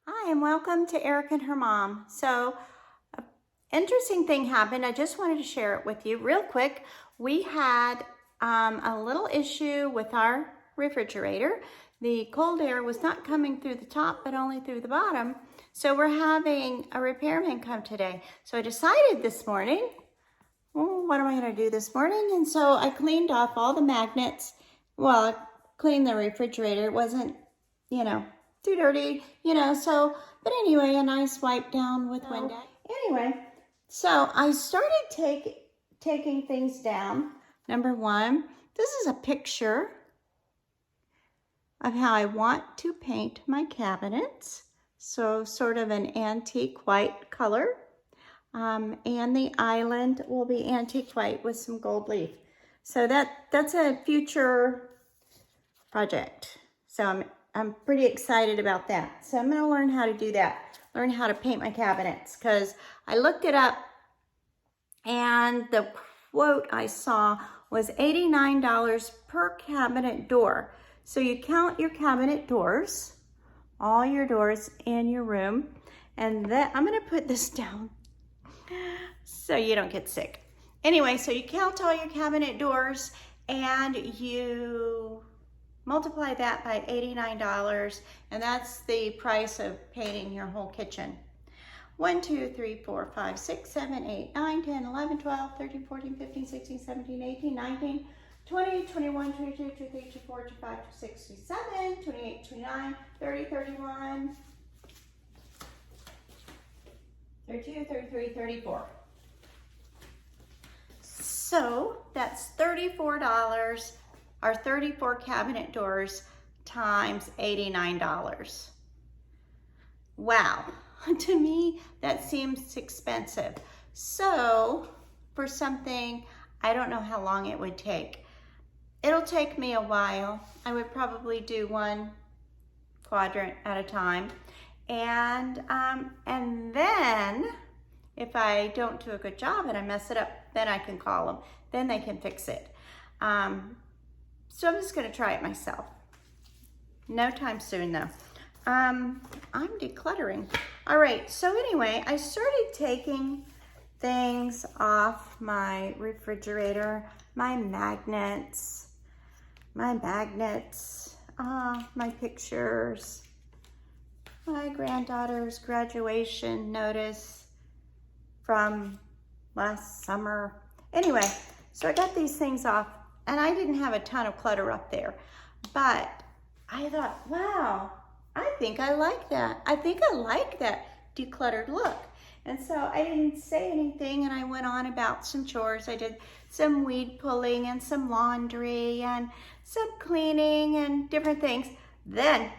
Hi, and welcome to Eric and her mom. So, an interesting thing happened. I just wanted to share it with you real quick. We had a little issue with our refrigerator. The cold air was not coming through the top, but only through the bottom. So we're having a repairman come today. So I decided this morning, well, what am I going to do this morning? And so I cleaned off all the magnets. Well, I cleaned the refrigerator. It wasn't, too dirty, so, but anyway, a nice wipe down with Windex. Anyway, so I started taking things down. Number one, this is a picture of how I want to paint my cabinets. So sort of an antique white color. And the island will be antique white with some gold leaf. So that's a future project. So I'm pretty excited about that. So I'm gonna learn how to do that. Learn how to paint my cabinets, because I looked it up and the quote I saw was $89 per cabinet door. So you count your cabinet doors, all your doors in your room, and then I'm gonna put this down so you don't get sick. Anyway, so you count all your cabinet doors and you multiply that by $89, and that's the price of painting your whole kitchen. 1, 2, 3, 4, 5, 6, 7, 8, 9, 10, 11, 12, 13, 14, 15, 16, 17, 18, 19, 20, 21, 22, 23, 24, 25, 26, 27, 28, 29, 30, 31, 32, 33, 34. So that's $34, or 34 cabinet doors times $89. Wow, to me that seems expensive. So for something, I don't know how long it would take. It'll take me a while. I would probably do one quadrant at a time. And then if I don't do a good job and I mess it up, then I can call them. Then they can fix it. So I'm just gonna try it myself. No time soon though. I'm decluttering. All right, so anyway, I started taking things off my refrigerator, my magnets, my pictures, my granddaughter's graduation notice from last summer. Anyway, so I got these things off, and I didn't have a ton of clutter up there, but I thought, wow, I think I like that. I think I like that decluttered look. And so I didn't say anything, and I went on about some chores. I did some weed pulling and some laundry and some cleaning and different things. Then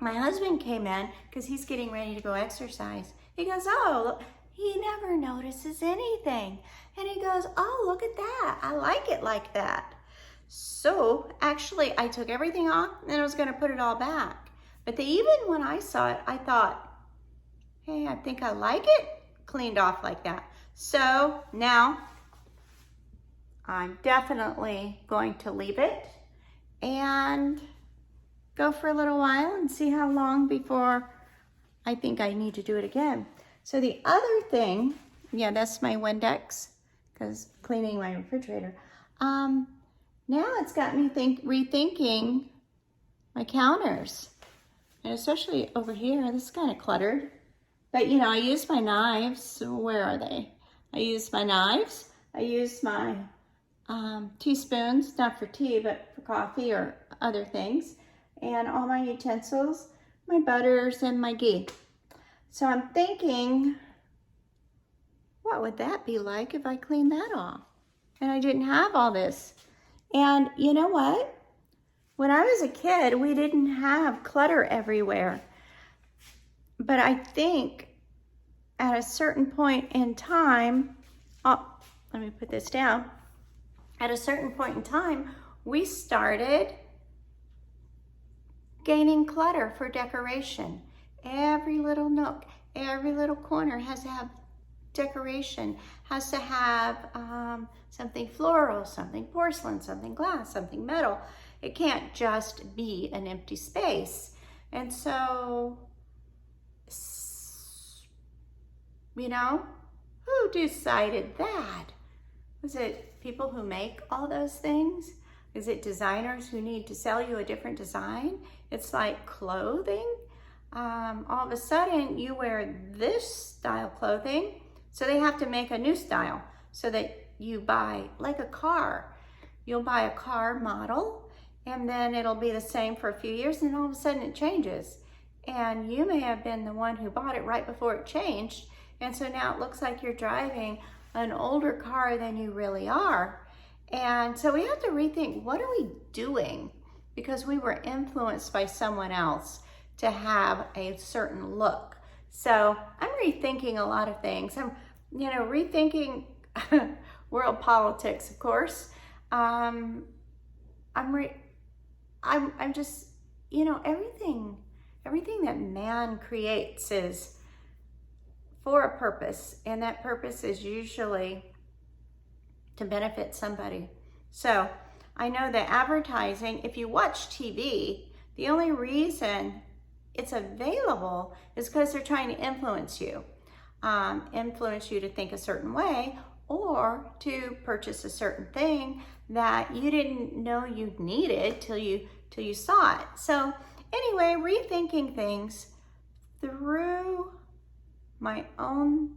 my husband came in because he's getting ready to go exercise. He goes, oh, he never notices anything. And he goes, oh, look at that. I like it like that. So actually I took everything off and I was gonna put it all back. But even when I saw it, I thought, hey, I think I like it cleaned off like that. So now I'm definitely going to leave it and go for a little while and see how long before I think I need to do it again. So the other thing, yeah, that's my Windex, because cleaning my refrigerator. Now it's got me rethinking my counters, and especially over here, this is kind of cluttered. But I use my knives. Where are they? I use my knives. I use my teaspoons, not for tea, but for coffee or other things. And all my utensils, my butters and my ghee. So I'm thinking, what would that be like if I cleaned that off? And I didn't have all this. And you know what? When I was a kid, we didn't have clutter everywhere. But I think at a certain point in time, let me put this down. At a certain point in time, we started gaining clutter for decoration. Every little nook, every little corner has to have decoration, has to have something floral, something porcelain, something glass, something metal. It can't just be an empty space. And so You know, who decided that? Was it people who make all those things? Is it designers who need to sell you a different design? It's like clothing. All of a sudden you wear this style clothing, so they have to make a new style so that you buy, like a car. You'll buy a car model and then it'll be the same for a few years and all of a sudden it changes. And you may have been the one who bought it right before it changed. And so now it looks like you're driving an older car than you really are. And so we have to rethink, what are we doing? Because we were influenced by someone else to have a certain look. So I'm rethinking a lot of things. I'm, rethinking world politics, of course. I'm just, everything that man creates is for a purpose, and that purpose is usually to benefit somebody. So I know that advertising, if you watch TV, the only reason it's available is because they're trying to influence you to think a certain way or to purchase a certain thing that you didn't know you needed till you saw it. So anyway, rethinking things through my own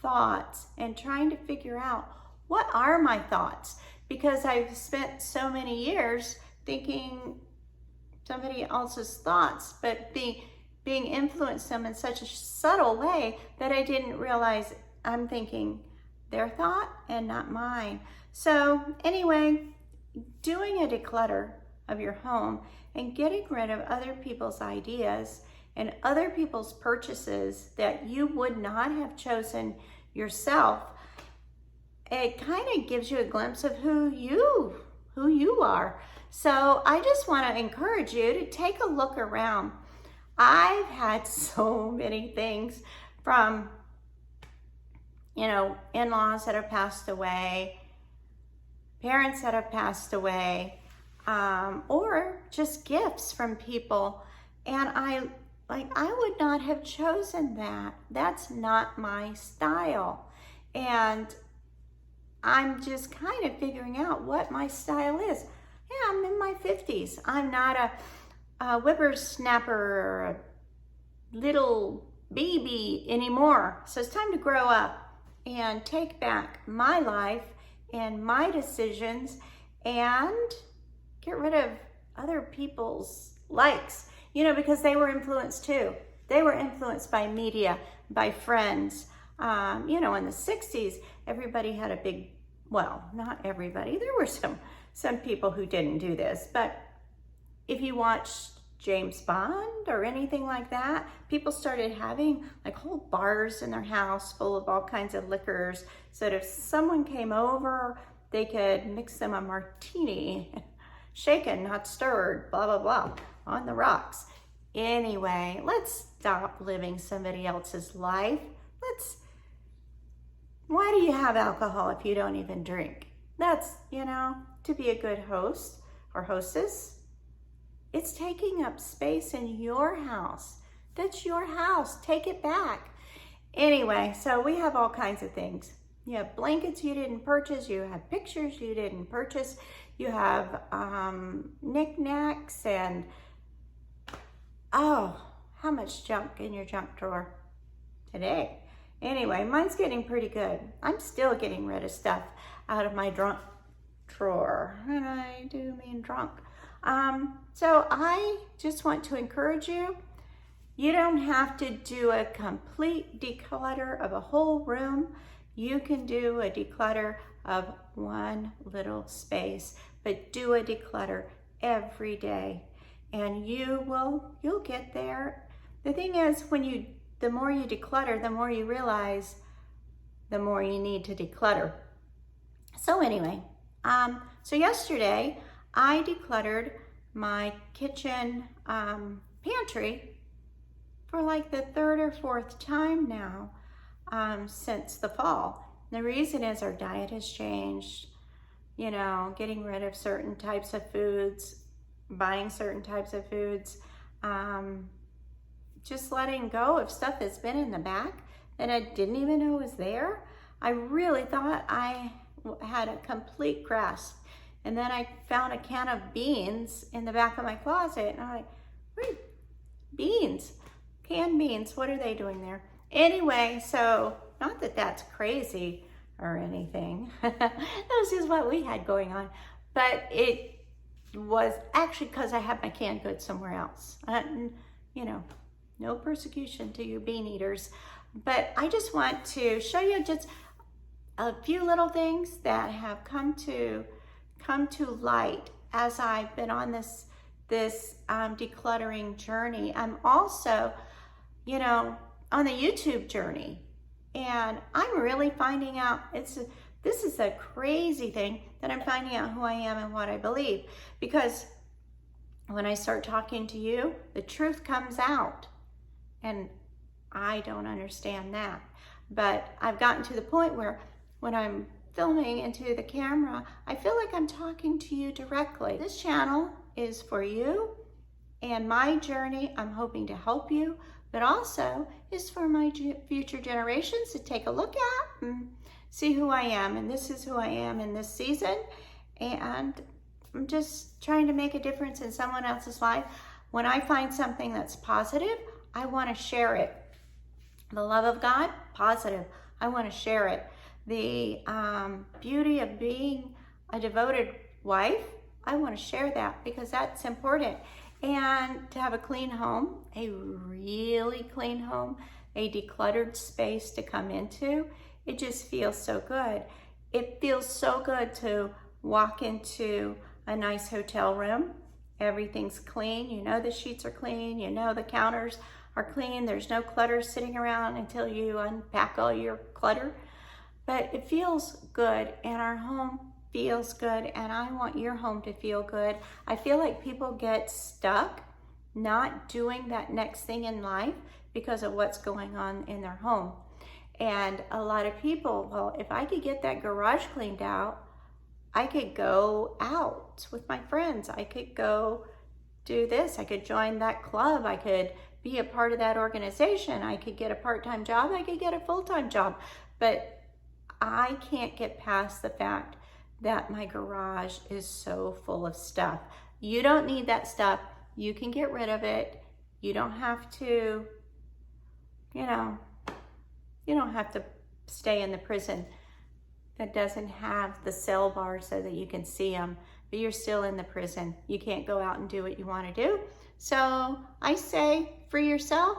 thoughts and trying to figure out, what are my thoughts? Because I've spent so many years thinking somebody else's thoughts, but being influenced them in such a subtle way that I didn't realize I'm thinking their thought and not mine. So anyway, doing a declutter of your home and getting rid of other people's ideas and other people's purchases that you would not have chosen yourself, it kind of gives you a glimpse of who you are. So I just want to encourage you to take a look around. I've had so many things from, in-laws that have passed away, parents that have passed away, or just gifts from people. And I would not have chosen that. That's not my style. And I'm just kind of figuring out what my style is. Yeah, I'm in my 50s. I'm not a whippersnapper or a little baby anymore. So it's time to grow up and take back my life and my decisions and get rid of other people's likes, because they were influenced too. They were influenced by media, by friends. In the 60s, everybody had a big, well, not everybody. There were some people who didn't do this, but if you watched James Bond or anything like that, people started having like whole bars in their house full of all kinds of liquors, so that if someone came over, they could mix them a martini, shaken, not stirred, blah, blah, blah, on the rocks. Anyway, let's stop living somebody else's life. Why do you have alcohol if you don't even drink? That's, to be a good host or hostess. It's taking up space in your house. That's your house. Take it back. Anyway, so we have all kinds of things. You have blankets you didn't purchase. You have pictures you didn't purchase. You have knickknacks and, oh, how much junk in your junk drawer today. Anyway, mine's getting pretty good. I'm still getting rid of stuff out of my drunk drawer. And I do mean drunk. So I just want to encourage you. You don't have to do a complete declutter of a whole room. You can do a declutter of one little space, but do a declutter every day and you'll get there. The thing is, the more you declutter, the more you realize the more you need to declutter. So anyway, so yesterday I decluttered my kitchen pantry for like the third or fourth time now since the fall. The reason is our diet has changed, getting rid of certain types of foods, buying certain types of foods, just letting go of stuff that's been in the back that I didn't even know was there. I really thought I had a complete grasp. And then I found a can of beans in the back of my closet, and I'm like, wait, beans, canned beans, what are they doing there? Anyway, so not that that's crazy or anything. That was just what we had going on. But it was actually because I had my canned goods somewhere else. You know, no persecution to you bean eaters. But I just want to show you just a few little things that have come to light as I've been on this decluttering journey. I'm also, you know, on the YouTube journey, and I'm really finding out, this is a crazy thing that I'm finding out who I am and what I believe, because when I start talking to you, the truth comes out, and I don't understand that. But I've gotten to the point where when I'm filming into the camera, I feel like I'm talking to you directly. This channel is for you and my journey. I'm hoping to help you, but also is for my future generations to take a look at and see who I am. And this is who I am in this season. And I'm just trying to make a difference in someone else's life. When I find something that's positive, I want to share it. The love of God, positive. I want to share it. The beauty of being a devoted wife, I want to share that because that's important. And to have a clean home, a really clean home, a decluttered space to come into, it just feels so good. It feels so good to walk into a nice hotel room. Everything's clean. You know the sheets are clean. You know the counters are clean. There's no clutter sitting around until you unpack all your clutter. But it feels good, and our home feels good, and I want your home to feel good. I feel like people get stuck not doing that next thing in life because of what's going on in their home. And a lot of people, well, if I could get that garage cleaned out, I could go out with my friends. I could go do this. I could join that club. I could be a part of that organization. I could get a part-time job. I could get a full-time job. But I can't get past the fact that my garage is so full of stuff. You don't need that stuff. You can get rid of it. You don't have to, you don't have to stay in the prison that doesn't have the cell bars so that you can see them, but you're still in the prison. You can't go out and do what you want to do. So I say, free yourself,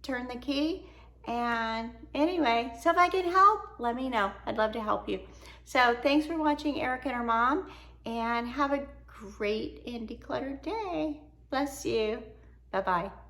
turn the key. And anyway, so if I can help, let me know. I'd love to help you. So thanks for watching Erica and her mom, and have a great and decluttered day. Bless you. Bye-bye.